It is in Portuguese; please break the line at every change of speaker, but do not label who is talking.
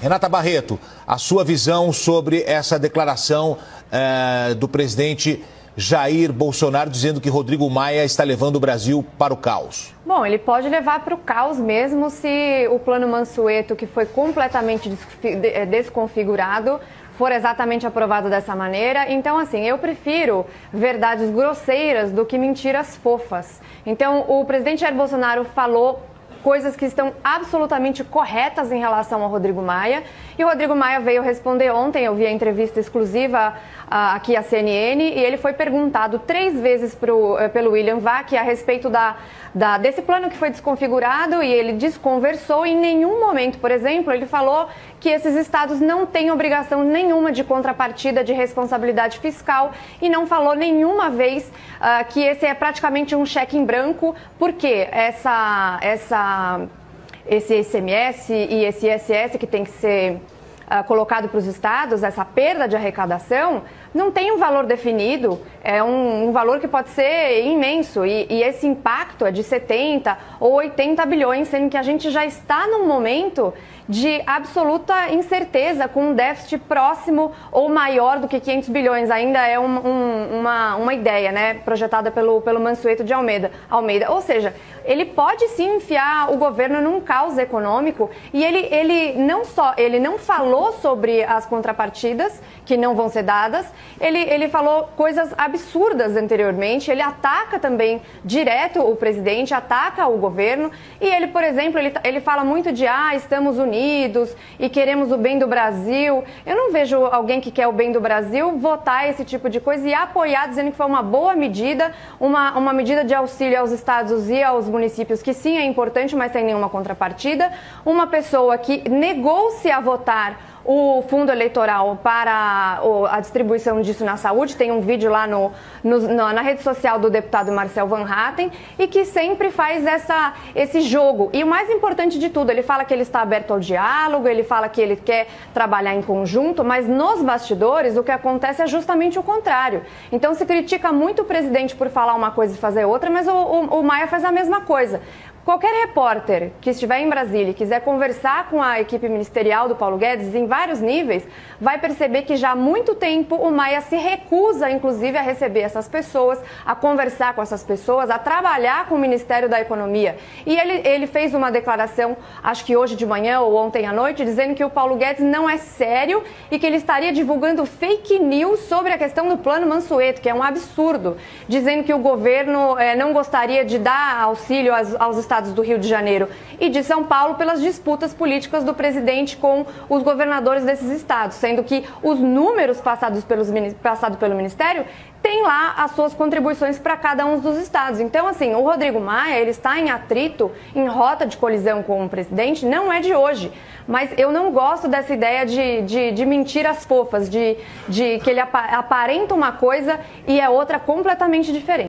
Renata Barreto, a sua visão sobre essa declaração do presidente Jair Bolsonaro dizendo que Rodrigo Maia está levando o Brasil para o caos.
Bom, ele pode levar para o caos mesmo se o plano Mansueto, que foi completamente desconfigurado, for exatamente aprovado dessa maneira. Então, assim, eu prefiro verdades grosseiras do que mentiras fofas. Então, o presidente Jair Bolsonaro falou coisas que estão absolutamente corretas em relação ao Rodrigo Maia. E o Rodrigo Maia veio responder ontem, eu vi a entrevista exclusiva aqui à CNN, e ele foi perguntado 3 vezes pelo William Vac a respeito desse plano que foi desconfigurado, e ele desconversou. Em nenhum momento, por exemplo, ele falou que esses estados não têm obrigação nenhuma de contrapartida de responsabilidade fiscal, e não falou nenhuma vez que esse é praticamente um cheque em branco, porque esse ICMS e esse ISS que tem que ser colocado para os estados, essa perda de arrecadação, não tem um valor definido, é um valor que pode ser imenso, e esse impacto é de 70 ou 80 bilhões, sendo que a gente já está num momento de absoluta incerteza, com um déficit próximo ou maior do que 500 bilhões. Ainda é uma ideia, né, projetada pelo Mansueto de Almeida. Ou seja, ele pode sim enfiar o governo num caos econômico, e ele não falou sobre as contrapartidas que não vão ser dadas, ele falou coisas absurdas anteriormente, ele ataca também direto o presidente, ataca o governo, e ele, por exemplo, ele fala muito de estamos unidos e queremos o bem do Brasil. Eu não vejo alguém que quer o bem do Brasil votar esse tipo de coisa e apoiar, dizendo que foi uma boa medida, uma medida de auxílio aos estados e aos municípios, que sim é importante, mas sem nenhuma contrapartida. Uma pessoa que negou-se a votar o fundo eleitoral para a distribuição disso na saúde. Tem um vídeo lá na rede social do deputado Marcel Van Hatten, e que sempre faz esse jogo. E o mais importante de tudo, ele fala que ele está aberto ao diálogo, ele fala que ele quer trabalhar em conjunto, mas nos bastidores o que acontece é justamente o contrário. Então se critica muito o presidente por falar uma coisa e fazer outra, mas o Maia faz a mesma coisa. Qualquer repórter que estiver em Brasília e quiser conversar com a equipe ministerial do Paulo Guedes em vários níveis, vai perceber que já há muito tempo o Maia se recusa, inclusive, a receber essas pessoas, a conversar com essas pessoas, a trabalhar com o Ministério da Economia. E ele fez uma declaração, acho que hoje de manhã ou ontem à noite, dizendo que o Paulo Guedes não é sério e que ele estaria divulgando fake news sobre a questão do plano Mansueto, que é um absurdo, dizendo que o governo não gostaria de dar auxílio aos estados do Rio de Janeiro e de São Paulo pelas disputas políticas do presidente com os governadores desses estados, sendo que os números passados pelo Ministério têm lá as suas contribuições para cada um dos estados. Então, assim, o Rodrigo Maia, ele está em atrito, em rota de colisão com o presidente, não é de hoje, mas eu não gosto dessa ideia de mentiras fofas, de que ele aparenta uma coisa e é outra completamente diferente.